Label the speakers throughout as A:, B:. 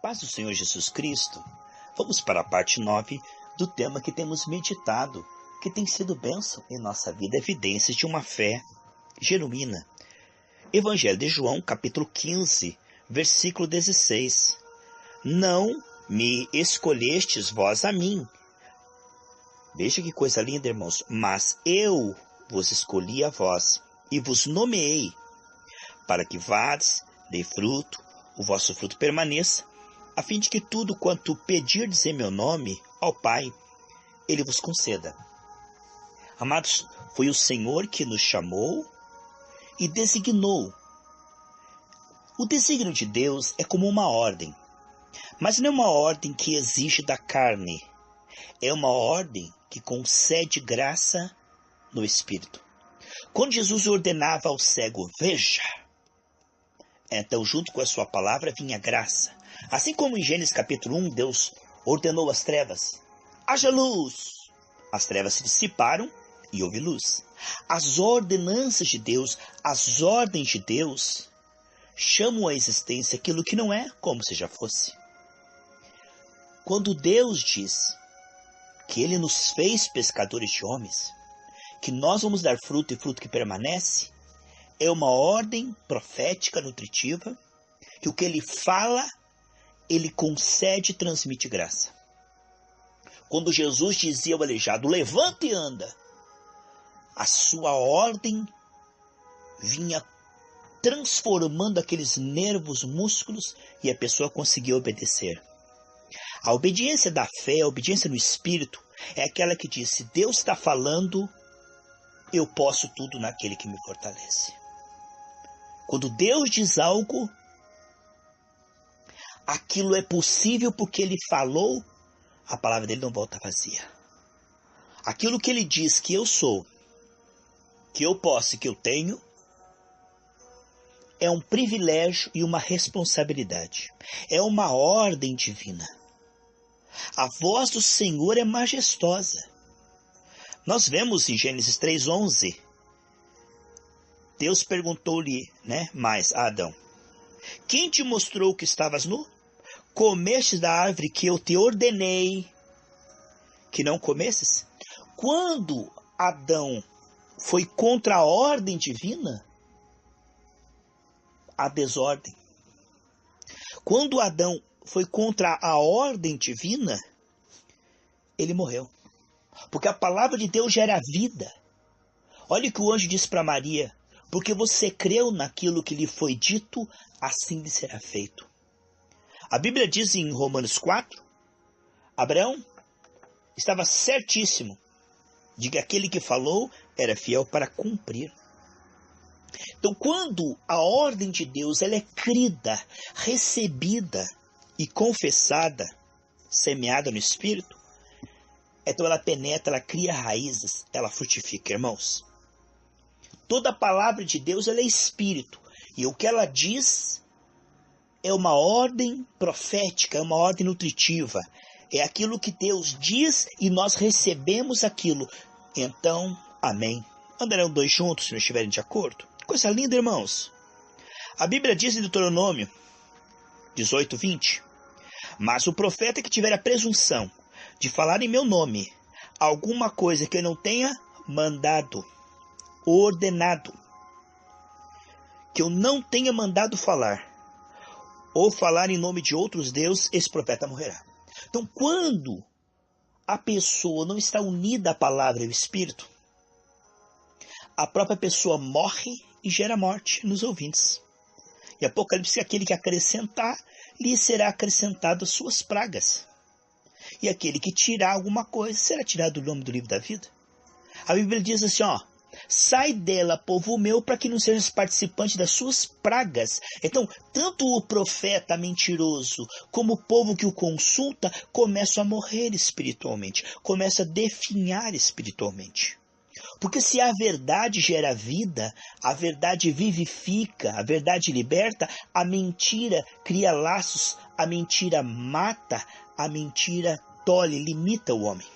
A: Paz do Senhor Jesus Cristo. Vamos para a parte 9 do tema que temos meditado, que tem sido bênção em nossa vida, evidências de uma fé genuína. Evangelho de João, capítulo 15, versículo 16. Não me escolhestes vós a mim. Veja que coisa linda, irmãos. Mas eu vos escolhi a vós e vos nomeei, para que vades, dê fruto, o vosso fruto permaneça, a fim de que tudo quanto pedirdes em meu nome ao Pai, Ele vos conceda. Amados, foi o Senhor que nos chamou e designou. O desígnio de Deus é como uma ordem, mas não é uma ordem que exige da carne. É uma ordem que concede graça no Espírito. Quando Jesus ordenava ao cego, veja, então junto com a sua palavra vinha graça. Assim como em Gênesis capítulo 1, Deus ordenou às trevas, haja luz. As trevas se dissiparam e houve luz. As ordenanças de Deus, as ordens de Deus, chamam à existência aquilo que não é como se já fosse. Quando Deus diz que Ele nos fez pescadores de homens, que nós vamos dar fruto e fruto que permanece, é uma ordem profética, nutritiva, que o que Ele fala, Ele concede e transmite graça. Quando Jesus dizia ao aleijado, levanta e anda, a sua ordem vinha transformando aqueles nervos, músculos, e a pessoa conseguia obedecer. A obediência da fé, a obediência no Espírito, é aquela que diz, se Deus está falando, eu posso tudo naquele que me fortalece. Quando Deus diz algo, aquilo é possível porque Ele falou, a palavra dele não volta vazia. Aquilo que Ele diz que eu sou, que eu posso e que eu tenho, é um privilégio e uma responsabilidade. É uma ordem divina. A voz do Senhor é majestosa. Nós vemos em Gênesis 3:11, Deus perguntou-lhe, mais a Adão, quem te mostrou que estavas nu? Comestes da árvore que eu te ordenei que não comesses? Quando Adão foi contra a ordem divina, a desordem. Quando Adão foi contra a ordem divina, ele morreu. Porque a palavra de Deus gera vida. Olha o que o anjo disse para Maria, porque você creu naquilo que lhe foi dito, assim lhe será feito. A Bíblia diz em Romanos 4, Abraão estava certíssimo de que aquele que falou era fiel para cumprir. Então, quando a ordem de Deus ela é crida, recebida e confessada, semeada no Espírito, então ela penetra, ela cria raízes, ela frutifica, irmãos. Toda a palavra de Deus ela é Espírito, e o que ela diz é uma ordem profética, é uma ordem nutritiva. É aquilo que Deus diz e nós recebemos aquilo. Então, amém. Andarão dois juntos se não estiverem de acordo? Coisa linda, irmãos. A Bíblia diz em Deuteronômio 18:20, mas o profeta que tiver a presunção de falar em meu nome alguma coisa que eu não tenha mandado, ordenado, que eu não tenha mandado falar, ou falar em nome de outros deuses, esse profeta morrerá. Então, quando a pessoa não está unida à palavra e ao Espírito, a própria pessoa morre e gera morte nos ouvintes. E Apocalipse, aquele que acrescentar, lhe será acrescentado as suas pragas. E aquele que tirar alguma coisa, será tirado do nome do livro da vida. A Bíblia diz assim, sai dela, povo meu, para que não sejas participante das suas pragas. Então, tanto o profeta mentiroso, como o povo que o consulta, começam a morrer espiritualmente, começam a definhar espiritualmente. Porque se a verdade gera vida, a verdade vivifica, a verdade liberta, a mentira cria laços, a mentira mata, a mentira tolhe, limita o homem.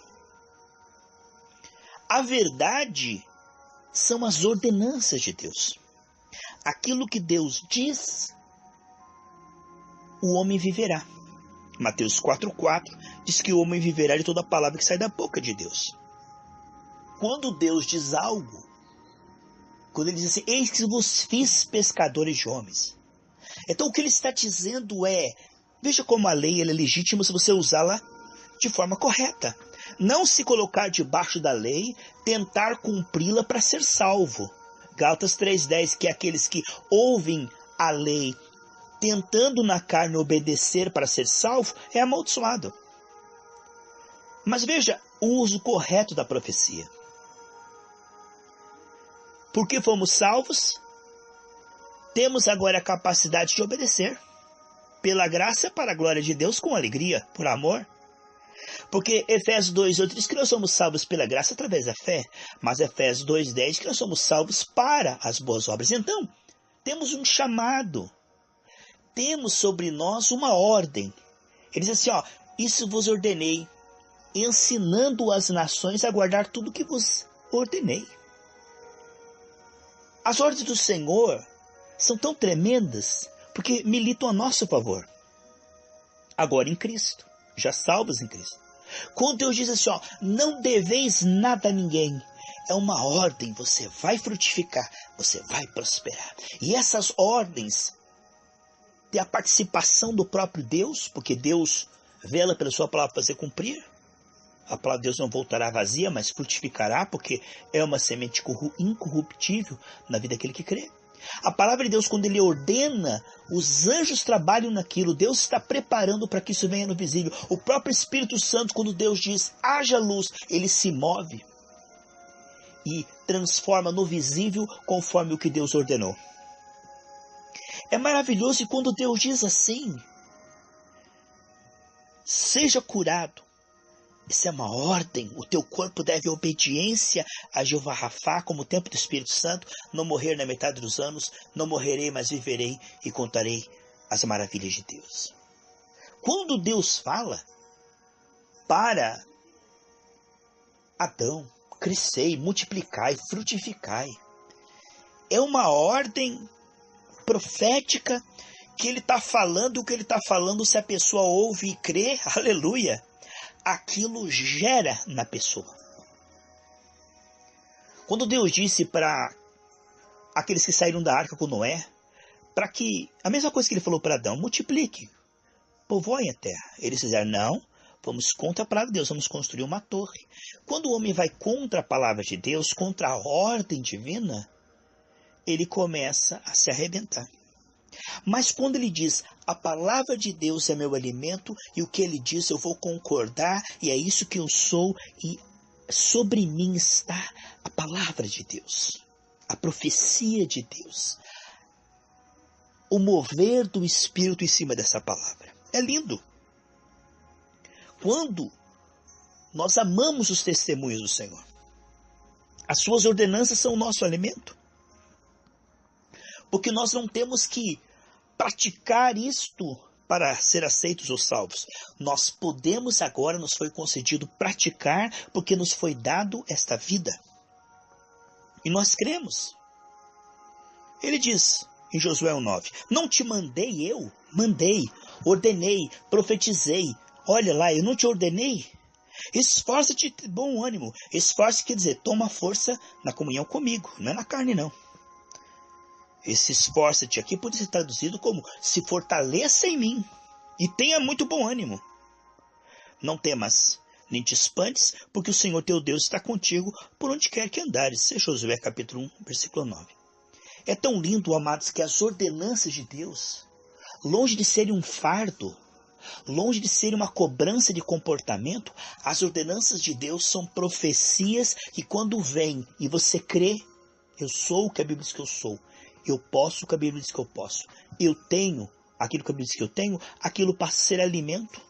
A: A verdade são as ordenanças de Deus. Aquilo que Deus diz, o homem viverá. Mateus 4,4 diz que o homem viverá de toda palavra que sai da boca de Deus. Quando Deus diz algo, quando ele diz assim, eis que vos fiz pescadores de homens. Então o que ele está dizendo é, veja como a lei ela é legítima se você usá-la de forma correta. Não se colocar debaixo da lei, tentar cumpri-la para ser salvo. Gálatas 3,10, que é aqueles que ouvem a lei, tentando na carne obedecer para ser salvo, é amaldiçoado. Mas veja o uso correto da profecia. Porque fomos salvos, temos agora a capacidade de obedecer. Pela graça, para a glória de Deus, com alegria, por amor. Porque Efésios 2,8 diz que nós somos salvos pela graça através da fé. Mas Efésios 2,10 que nós somos salvos para as boas obras. Então, temos um chamado. Temos sobre nós uma ordem. Ele diz assim, isso vos ordenei, ensinando as nações a guardar tudo que vos ordenei. As ordens do Senhor são tão tremendas, porque militam a nosso favor. Agora em Cristo, já salvos em Cristo. Quando Deus diz assim, não deveis nada a ninguém, é uma ordem, você vai frutificar, você vai prosperar. E essas ordens têm a participação do próprio Deus, porque Deus vela pela sua palavra fazer cumprir. A palavra de Deus não voltará vazia, mas frutificará, porque é uma semente incorruptível na vida daquele que crê. A palavra de Deus, quando ele ordena, os anjos trabalham naquilo. Deus está preparando para que isso venha no visível. O próprio Espírito Santo, quando Deus diz, haja luz, ele se move e transforma no visível conforme o que Deus ordenou. É maravilhoso e quando Deus diz assim, seja curado. Isso é uma ordem, o teu corpo deve obediência a Jeová Rafá, como o tempo do Espírito Santo, não morrer na metade dos anos, não morrerei, mas viverei e contarei as maravilhas de Deus. Quando Deus fala para Adão, crescei, multiplicai, frutificai, é uma ordem profética que ele está falando, o que ele está falando, se a pessoa ouve e crê, aleluia, aquilo gera na pessoa. Quando Deus disse para aqueles que saíram da arca com Noé, para que, a mesma coisa que ele falou para Adão, multiplique, povoem a terra. Eles fizeram, não, vamos contra a palavra de Deus, vamos construir uma torre. Quando o homem vai contra a palavra de Deus, contra a ordem divina, ele começa a se arrebentar. Mas quando ele diz, a palavra de Deus é meu alimento, e o que ele diz eu vou concordar, e é isso que eu sou, e sobre mim está a palavra de Deus, a profecia de Deus, o mover do Espírito em cima dessa palavra. É lindo. Quando nós amamos os testemunhos do Senhor, as suas ordenanças são o nosso alimento. Porque nós não temos que praticar isto para ser aceitos ou salvos. Nós podemos agora, nos foi concedido praticar, porque nos foi dado esta vida. E nós cremos. Ele diz em Josué 9, não te mandei eu? Mandei, ordenei, profetizei. Olha lá, eu não te ordenei? Esforça-te de bom ânimo. Esforça quer dizer, toma força na comunhão comigo, não é na carne não. Esse esforça-te aqui pode ser traduzido como se fortaleça em mim e tenha muito bom ânimo. Não temas, nem te espantes, porque o Senhor teu Deus está contigo por onde quer que andares. Isso é Josué capítulo 1, versículo 9. É tão lindo, amados, que as ordenanças de Deus, longe de serem um fardo, longe de serem uma cobrança de comportamento, as ordenanças de Deus são profecias que quando vêm e você crê, eu sou o que a Bíblia diz que eu sou. Eu posso o que a Bíblia diz que eu posso. Eu tenho aquilo que a Bíblia diz que eu tenho. Aquilo passa a ser alimento.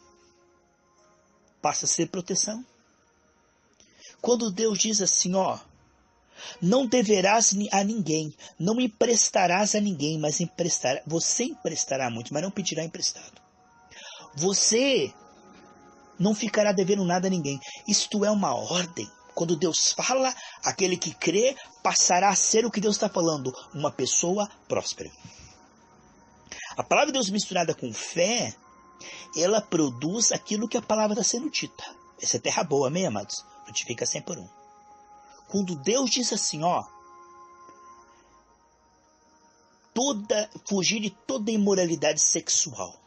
A: Passa a ser proteção. Quando Deus diz assim, não deverás a ninguém, não emprestarás a ninguém, mas você emprestará muito, mas não pedirá emprestado. Você não ficará devendo nada a ninguém. Isto é uma ordem. Quando Deus fala, aquele que crê passará a ser o que Deus está falando, uma pessoa próspera. A palavra de Deus misturada com fé ela produz aquilo que a palavra está sendo dita. Essa é terra boa, amém, amados? Frutifica 100 por 1. Quando Deus diz assim, fugir de toda imoralidade sexual,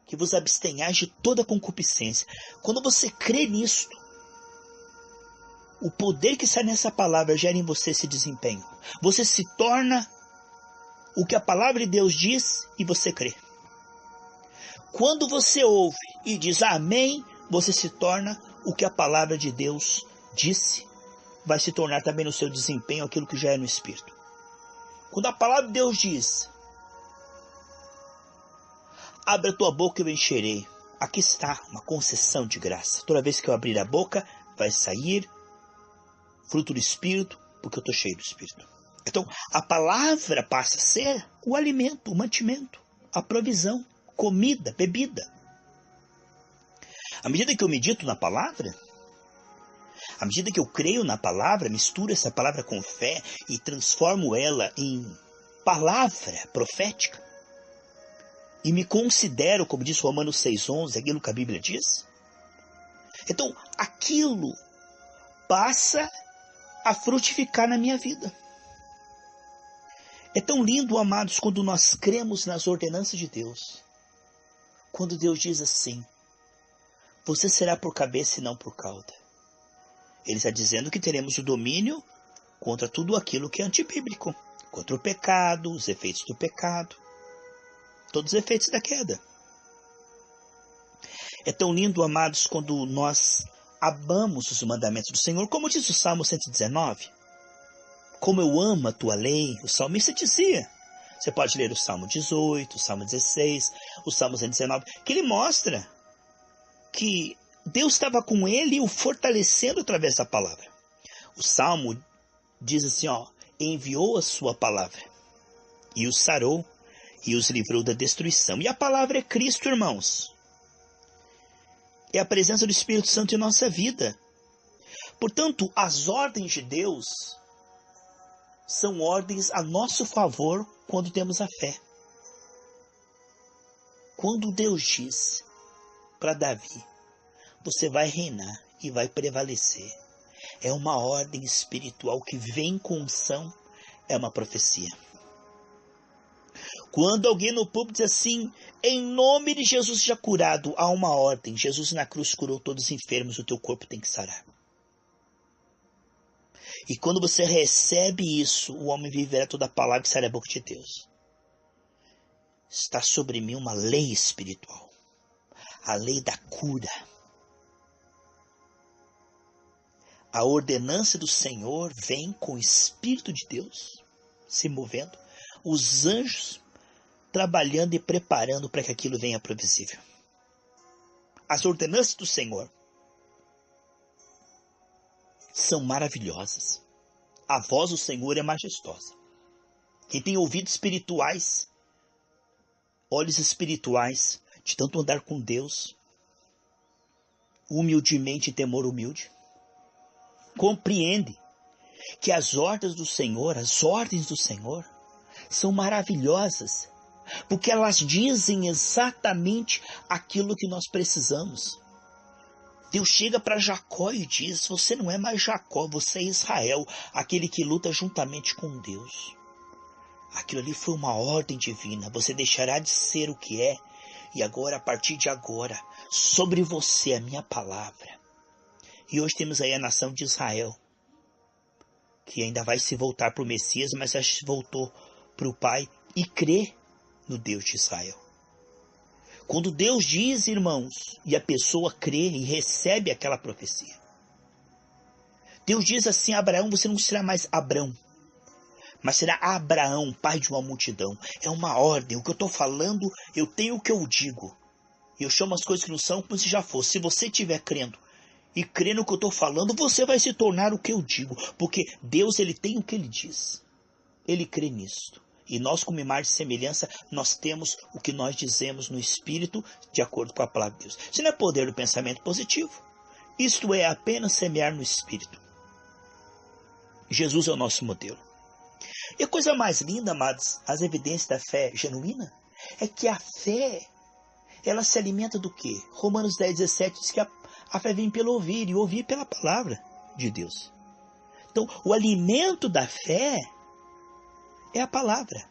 A: que vos abstenhais de toda concupiscência. Quando você crê nisto, o poder que sai nessa palavra gera em você esse desempenho. Você se torna o que a palavra de Deus diz e você crê. Quando você ouve e diz amém, você se torna o que a palavra de Deus disse. Vai se tornar também no seu desempenho aquilo que já é no Espírito. Quando a palavra de Deus diz, abre a tua boca e eu encherei. Aqui está uma concessão de graça. Toda vez que eu abrir a boca, vai sair fruto do Espírito, porque eu estou cheio do Espírito. Então, a palavra passa a ser o alimento, o mantimento, a provisão, comida, bebida. À medida que eu medito na palavra, à medida que eu creio na palavra, misturo essa palavra com fé e transformo ela em palavra profética, e me considero, como diz Romanos 6,11, aquilo que a Bíblia diz, então aquilo passa a frutificar na minha vida. É tão lindo, amados, quando nós cremos nas ordenanças de Deus. Quando Deus diz assim, você será por cabeça e não por cauda. Ele está dizendo que teremos o domínio contra tudo aquilo que é antibíblico. Contra o pecado, os efeitos do pecado. Todos os efeitos da queda. É tão lindo, amados, quando nós amamos os mandamentos do Senhor. Como diz o Salmo 119. Como eu amo a tua lei, o salmista dizia. Você pode ler o Salmo 18, o Salmo 16, o Salmo 119, que ele mostra que Deus estava com ele e o fortalecendo através da palavra. O Salmo diz assim, enviou a sua palavra e os sarou e os livrou da destruição. E a palavra é Cristo, irmãos. É a presença do Espírito Santo em nossa vida. Portanto, as ordens de Deus são ordens a nosso favor quando temos a fé. Quando Deus diz para Davi, você vai reinar e vai prevalecer, é uma ordem espiritual que vem com unção, é uma profecia. Quando alguém no púlpito diz assim, em nome de Jesus seja curado, há uma ordem, Jesus na cruz curou todos os enfermos, o teu corpo tem que sarar. E quando você recebe isso, o homem viverá toda a palavra que sai da boca de Deus. Está sobre mim uma lei espiritual. A lei da cura. A ordenança do Senhor vem com o Espírito de Deus se movendo. Os anjos trabalhando e preparando para que aquilo venha provisível. As ordenanças do Senhor são maravilhosas. A voz do Senhor é majestosa. Quem tem ouvidos espirituais, olhos espirituais, de tanto andar com Deus, humildemente e temor humilde, compreende que as ordens do Senhor, são maravilhosas, porque elas dizem exatamente aquilo que nós precisamos. Deus chega para Jacó e diz, você não é mais Jacó, você é Israel, aquele que luta juntamente com Deus. Aquilo ali foi uma ordem divina, você deixará de ser o que é, e agora, a partir de agora, sobre você a minha palavra. E hoje temos aí a nação de Israel, que ainda vai se voltar para o Messias, mas já se voltou para o Pai e crê no Deus de Israel. Quando Deus diz, irmãos, e a pessoa crê e recebe aquela profecia. Deus diz assim a Abraão, você não será mais Abrão, mas será Abraão, pai de uma multidão. É uma ordem, o que eu estou falando, eu tenho o que eu digo. Eu chamo as coisas que não são como se já fosse. Se você estiver crendo e crê no que eu estou falando, você vai se tornar o que eu digo. Porque Deus, ele tem o que ele diz. Ele crê nisto. E nós, como imagem e semelhança, nós temos o que nós dizemos no Espírito, de acordo com a palavra de Deus. Isso não é poder do pensamento positivo. Isto é apenas semear no Espírito. Jesus é o nosso modelo. E a coisa mais linda, amados, as evidências da fé genuína, é que a fé ela se alimenta do quê? Romanos 10:17 diz que a fé vem pelo ouvir, e ouvir pela palavra de Deus. Então, o alimento da fé é a palavra.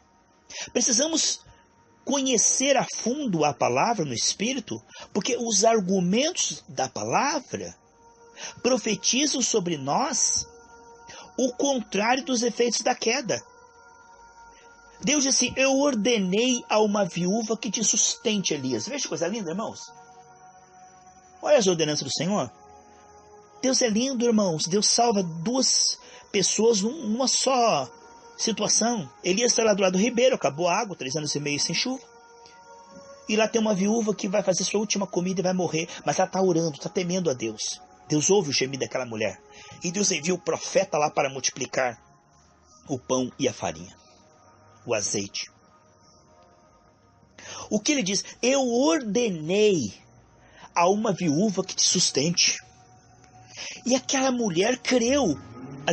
A: Precisamos conhecer a fundo a palavra no Espírito, porque os argumentos da palavra profetizam sobre nós o contrário dos efeitos da queda. Deus disse assim: eu ordenei a uma viúva que te sustente, Elias. Veja que coisa linda, irmãos. Olha as ordenanças do Senhor. Deus é lindo, irmãos. Deus salva duas pessoas numa só situação. Elias está lá do lado do ribeiro, acabou a água, 3 anos e meio sem chuva. E lá tem uma viúva que vai fazer sua última comida e vai morrer. Mas ela está orando, está temendo a Deus. Deus ouve o gemido daquela mulher. E Deus envia o profeta lá para multiplicar o pão e a farinha, o azeite. O que ele diz? Eu ordenei a uma viúva que te sustente. E aquela mulher creu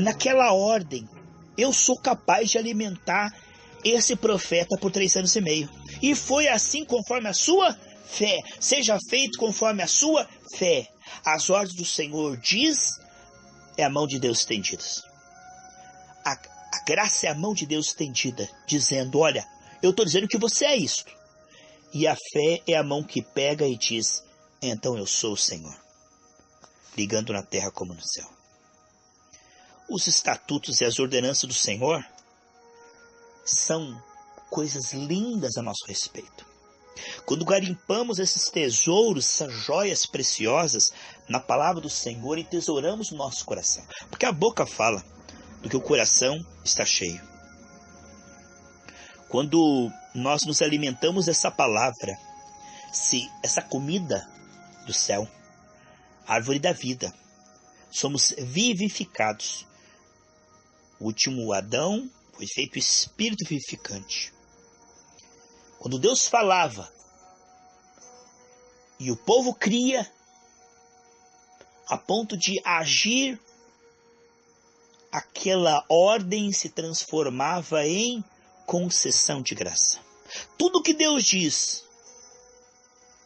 A: naquela ordem. Eu sou capaz de alimentar esse profeta por 3 anos e meio. E foi assim conforme a sua fé. Seja feito conforme a sua fé. As ordens do Senhor diz, é a mão de Deus estendida. A graça é a mão de Deus estendida, dizendo: olha, eu estou dizendo que você é isto. E a fé é a mão que pega e diz: então eu sou o Senhor. Ligando na terra como no céu. Os estatutos e as ordenanças do Senhor são coisas lindas a nosso respeito. Quando garimpamos esses tesouros, essas joias preciosas na palavra do Senhor, e tesouramos no nosso coração. Porque a boca fala do que o coração está cheio. Quando nós nos alimentamos dessa palavra, essa comida do céu, árvore da vida, somos vivificados. O último Adão foi feito espírito vivificante. Quando Deus falava e o povo cria, a ponto de agir, aquela ordem se transformava em concessão de graça. Tudo que Deus diz,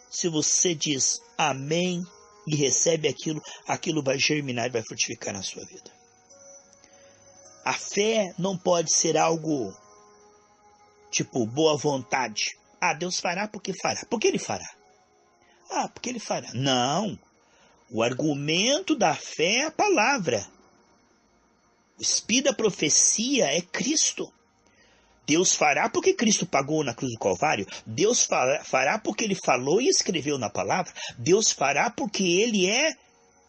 A: se você diz amém e recebe aquilo, aquilo vai germinar e vai frutificar na sua vida. A fé não pode ser algo tipo boa vontade. Ah, Deus fará porque fará. Por que Ele fará? Ah, porque Ele fará. Não. O argumento da fé é a palavra. O espírito da profecia é Cristo. Deus fará porque Cristo pagou na cruz do Calvário. Deus fará porque Ele falou e escreveu na palavra. Deus fará porque Ele é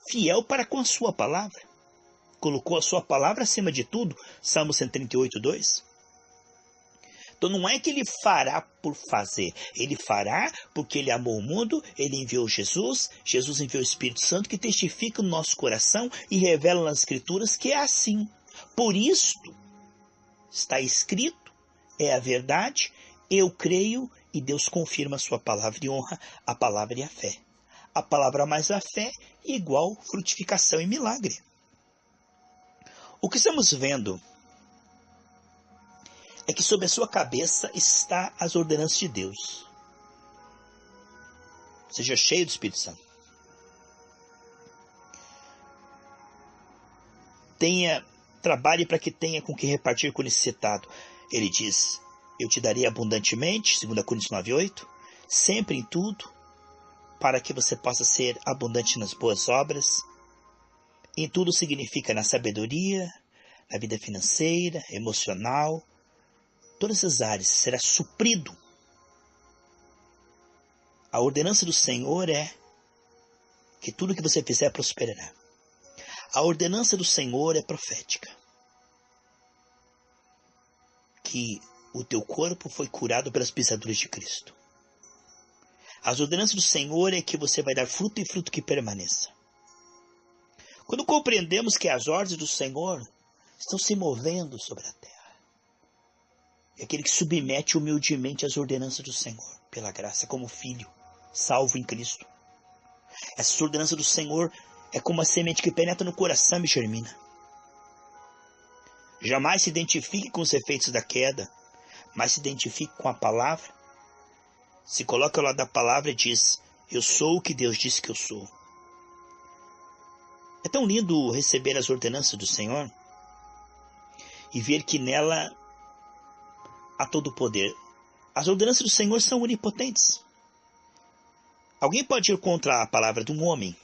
A: fiel para com a sua palavra. Colocou a sua palavra acima de tudo. Salmo 138:2. Então não é que Ele fará por fazer. Ele fará porque Ele amou o mundo. Ele enviou Jesus. Jesus enviou o Espírito Santo que testifica no nosso coração e revela nas Escrituras que é assim. Por isso está escrito. É a verdade, eu creio e Deus confirma a sua palavra e honra a palavra e a fé. A palavra mais a fé igual frutificação e milagre. O que estamos vendo é que sobre a sua cabeça está as ordenanças de Deus. Seja cheio do Espírito Santo. Trabalhe para que tenha com que repartir com o necessitado. Ele diz: eu te darei abundantemente, 2 Coríntios 9:8, sempre em tudo, para que você possa ser abundante nas boas obras. Em tudo significa na sabedoria, na vida financeira, emocional, todas as áreas, será suprido. A ordenança do Senhor é que tudo que você fizer prosperará. A ordenança do Senhor é profética. Que o teu corpo foi curado pelas pisaduras de Cristo. As ordenanças do Senhor é que você vai dar fruto e fruto que permaneça. Quando compreendemos que as ordens do Senhor estão se movendo sobre a terra, é aquele que submete humildemente às ordenanças do Senhor, pela graça, como filho, salvo em Cristo. Essa ordenança do Senhor é como a semente que penetra no coração e germina. Jamais se identifique com os efeitos da queda, mas se identifique com a palavra se coloca ao lado da palavra e diz: eu sou o que Deus disse que eu sou. É tão lindo receber as ordenanças do Senhor e ver que nela há todo o poder. As ordenanças do Senhor são onipotentes. Alguém pode ir contra a palavra de um homem,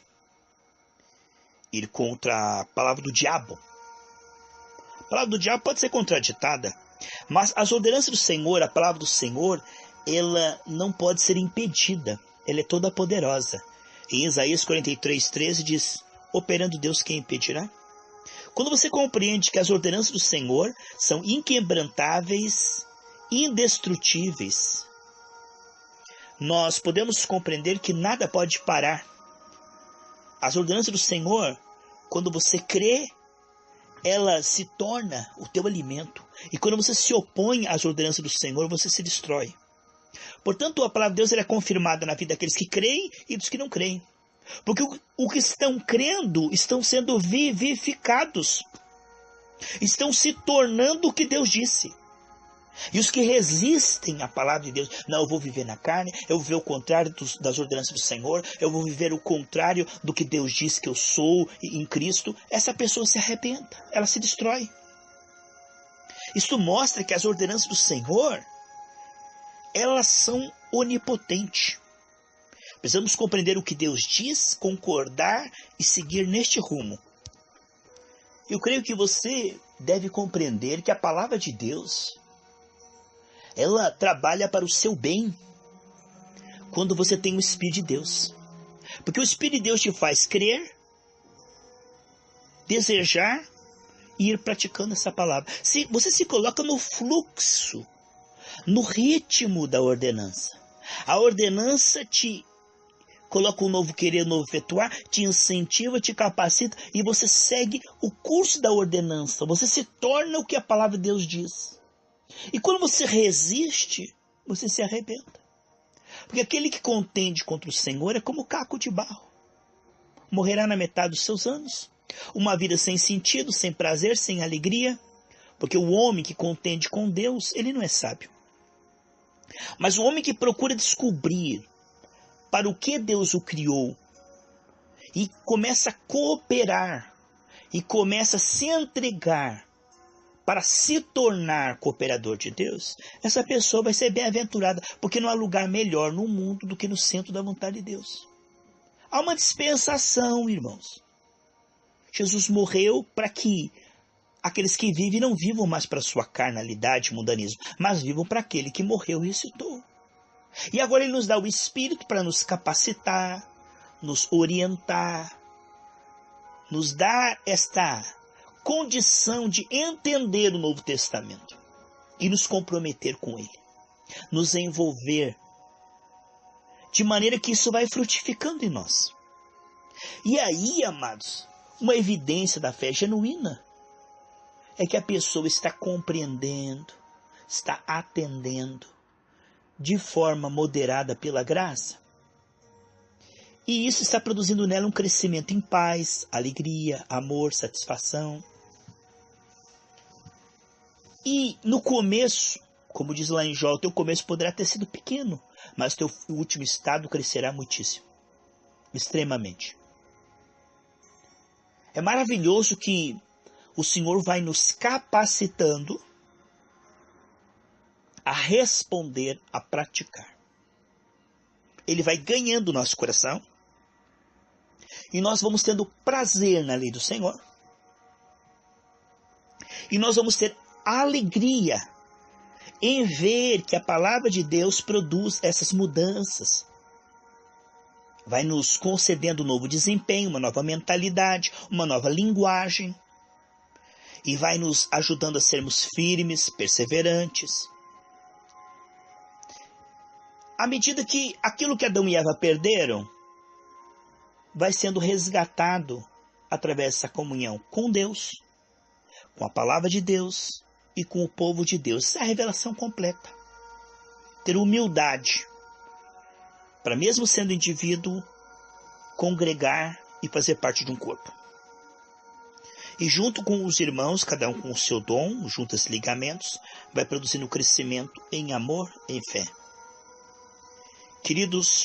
A: ir contra a palavra do diabo. A palavra do diabo pode ser contraditada, mas as ordenanças do Senhor, a palavra do Senhor, ela não pode ser impedida. Ela é toda poderosa. Em Isaías 43:13 diz: operando Deus, quem impedirá? Quando você compreende que as ordenanças do Senhor são inquebrantáveis, indestrutíveis, nós podemos compreender que nada pode parar. As ordenanças do Senhor, quando você crê, ela se torna o teu alimento. E quando você se opõe às ordenanças do Senhor, você se destrói. Portanto, a palavra de Deus é confirmada na vida daqueles que creem e dos que não creem. Porque o que estão crendo estão sendo vivificados. Estão se tornando o que Deus disse. E os que resistem à palavra de Deus: não, eu vou viver na carne, eu vou viver o contrário das ordenanças do Senhor, eu vou viver o contrário do que Deus diz que eu sou em Cristo. Essa pessoa se arrebenta, ela se destrói. Isso mostra que as ordenanças do Senhor, elas são onipotentes. Precisamos compreender o que Deus diz, concordar e seguir neste rumo. Eu creio que você deve compreender que a palavra de Deus, ela trabalha para o seu bem quando você tem o Espírito de Deus. Porque o Espírito de Deus te faz crer, desejar e ir praticando essa palavra. Se você se coloca no fluxo, no ritmo da ordenança. A ordenança te coloca um novo querer, um novo efetuar, te incentiva, te capacita e você segue o curso da ordenança. Você se torna o que a palavra de Deus diz. E quando você resiste, você se arrebenta. Porque aquele que contende contra o Senhor é como caco de barro. Morrerá na metade dos seus anos. Uma vida sem sentido, sem prazer, sem alegria. Porque o homem que contende com Deus, ele não é sábio. Mas o homem que procura descobrir para o que Deus o criou e começa a cooperar e começa a se entregar para se tornar cooperador de Deus, essa pessoa vai ser bem-aventurada, porque não há lugar melhor no mundo do que no centro da vontade de Deus. Há uma dispensação, irmãos. Jesus morreu para que aqueles que vivem não vivam mais para sua carnalidade, mundanismo, mas vivam para aquele que morreu e ressuscitou. E agora ele nos dá o Espírito para nos capacitar, nos orientar, nos dar esta condição de entender o Novo Testamento e nos comprometer com ele, nos envolver, de maneira que isso vai frutificando em nós. E aí, amados, uma evidência da fé genuína é que a pessoa está compreendendo, está atendendo de forma moderada pela graça. E isso está produzindo nela um crescimento em paz, alegria, amor, satisfação. E no começo, como diz lá em Jó, o teu começo poderá ter sido pequeno, mas o teu último estado crescerá muitíssimo, extremamente. É maravilhoso que o Senhor vai nos capacitando a responder, a praticar. Ele vai ganhando o nosso coração e nós vamos tendo prazer na lei do Senhor. E nós vamos ter alegria em ver que a palavra de Deus produz essas mudanças. Vai nos concedendo um novo desempenho, uma nova mentalidade, uma nova linguagem. E vai nos ajudando a sermos firmes, perseverantes. À medida que aquilo que Adão e Eva perderam vai sendo resgatado através dessa comunhão com Deus, com a palavra de Deus e com o povo de Deus. Essa é a revelação completa. Ter humildade para, mesmo sendo indivíduo, congregar e fazer parte de um corpo. E junto com os irmãos, cada um com o seu dom, juntos ligamentos, vai produzindo crescimento em amor e em fé. Queridos,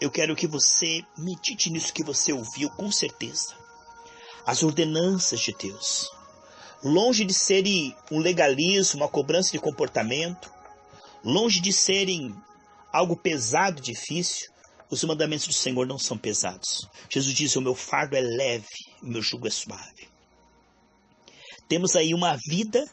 A: eu quero que você medite nisso que você ouviu com certeza. As ordenanças de Deus, longe de serem um legalismo, uma cobrança de comportamento, longe de serem algo pesado, difícil, os mandamentos do Senhor não são pesados. Jesus diz: o meu fardo é leve, o meu jugo é suave. Temos aí uma vida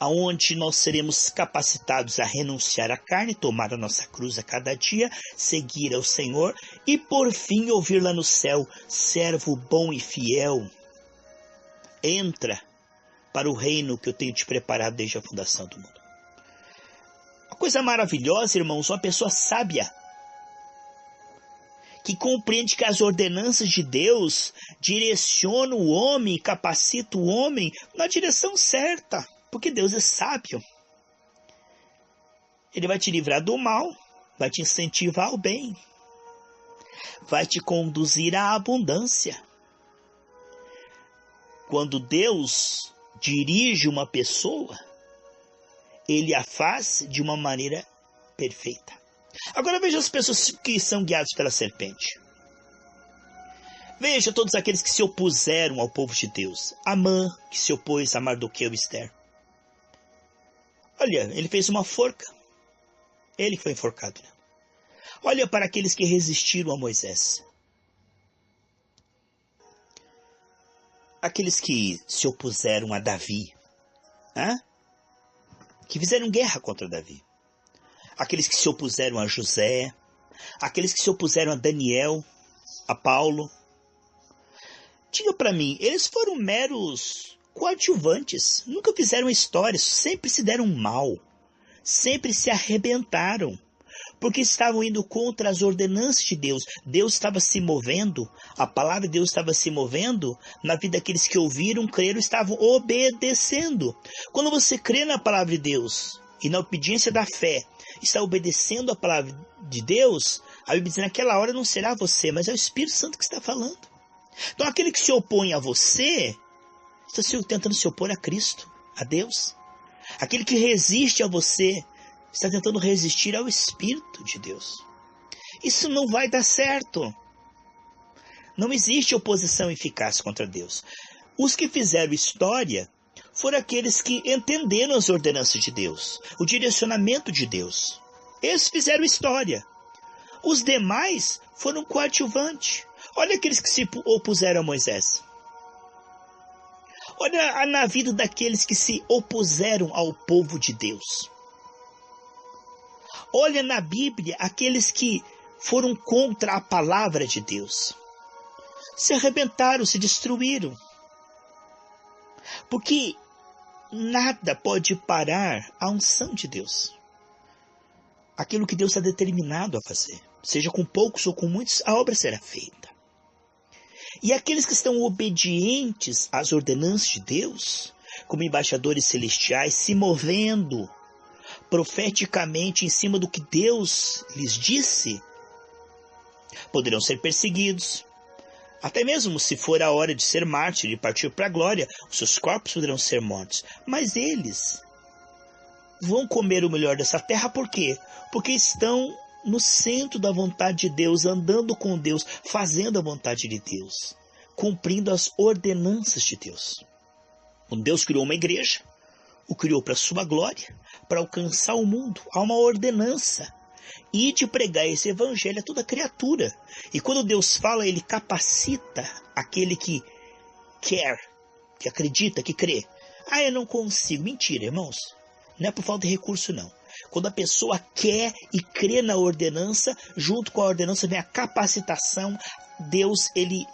A: onde nós seremos capacitados a renunciar à carne, tomar a nossa cruz a cada dia, seguir ao Senhor e por fim ouvir lá no céu: servo bom e fiel, entra para o reino que eu tenho te preparado desde a fundação do mundo. Uma coisa maravilhosa, irmãos, uma pessoa sábia, que compreende que as ordenanças de Deus direcionam o homem, capacitam o homem na direção certa, porque Deus é sábio. Ele vai te livrar do mal, vai te incentivar ao bem, vai te conduzir à abundância. Quando Deus dirige uma pessoa, Ele a faz de uma maneira perfeita. Agora veja as pessoas que são guiadas pela serpente. Veja todos aqueles que se opuseram ao povo de Deus. Amã, que se opôs a Mardoqueu e Ester. Olha, ele fez uma forca. Ele que foi enforcado. Olha para aqueles que resistiram a Moisés. Aqueles que se opuseram a Davi. Que fizeram guerra contra Davi. Aqueles que se opuseram a José. Aqueles que se opuseram a Daniel, a Paulo. Diga para mim, eles foram meros coadjuvantes, nunca fizeram história, sempre se deram mal, sempre se arrebentaram, porque estavam indo contra as ordenanças de Deus. Deus estava se movendo, a palavra de Deus estava se movendo na vida daqueles que ouviram, creram, estavam obedecendo. Quando você crê na palavra de Deus e na obediência da fé, está obedecendo a palavra de Deus, a Bíblia diz: naquela hora não será você, mas é o Espírito Santo que está falando. Então aquele que se opõe a você está tentando se opor a Cristo, a Deus. Aquele que resiste a você está tentando resistir ao Espírito de Deus. Isso não vai dar certo. Não existe oposição eficaz contra Deus. Os que fizeram história foram aqueles que entenderam as ordenanças de Deus, o direcionamento de Deus. Eles fizeram história. Os demais foram coadjuvantes. Olha aqueles que se opuseram a Moisés. Olha na vida daqueles que se opuseram ao povo de Deus. Olha na Bíblia aqueles que foram contra a palavra de Deus. Se arrebentaram, se destruíram. Porque nada pode parar a unção de Deus. Aquilo que Deus está determinado a fazer, seja com poucos ou com muitos, a obra será feita. E aqueles que estão obedientes às ordenanças de Deus, como embaixadores celestiais, se movendo profeticamente em cima do que Deus lhes disse, poderão ser perseguidos. Até mesmo se for a hora de ser mártir e partir para a glória, os seus corpos poderão ser mortos. Mas eles vão comer o melhor dessa terra. Por quê? Porque estão no centro da vontade de Deus, andando com Deus, fazendo a vontade de Deus, cumprindo as ordenanças de Deus. Quando Deus criou uma igreja, o criou para a sua glória, para alcançar o mundo. Há uma ordenança. E de pregar esse evangelho a toda criatura. E quando Deus fala, Ele capacita aquele que quer, que acredita, que crê. Eu não consigo. Mentira, irmãos. Não é por falta de recurso, não. Quando a pessoa quer e crê na ordenança, junto com a ordenança vem a capacitação. Deus, Ele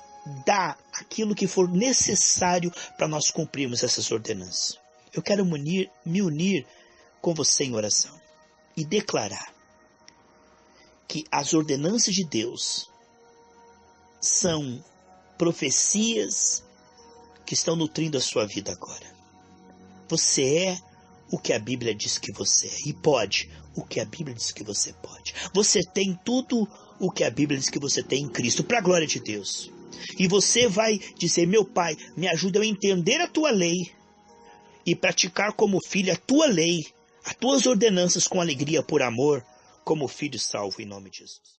A: dá aquilo que for necessário para nós cumprirmos essas ordenanças. Eu quero me unir com você em oração e declarar que as ordenanças de Deus são profecias que estão nutrindo a sua vida agora. Você é o que a Bíblia diz que você é, e pode o que a Bíblia diz que você pode. Você tem tudo o que a Bíblia diz que você tem em Cristo, para a glória de Deus. E você vai dizer: meu Pai, me ajuda a entender a tua lei e praticar como filho a tua lei, as tuas ordenanças com alegria, por amor, como filho salvo em nome de Jesus.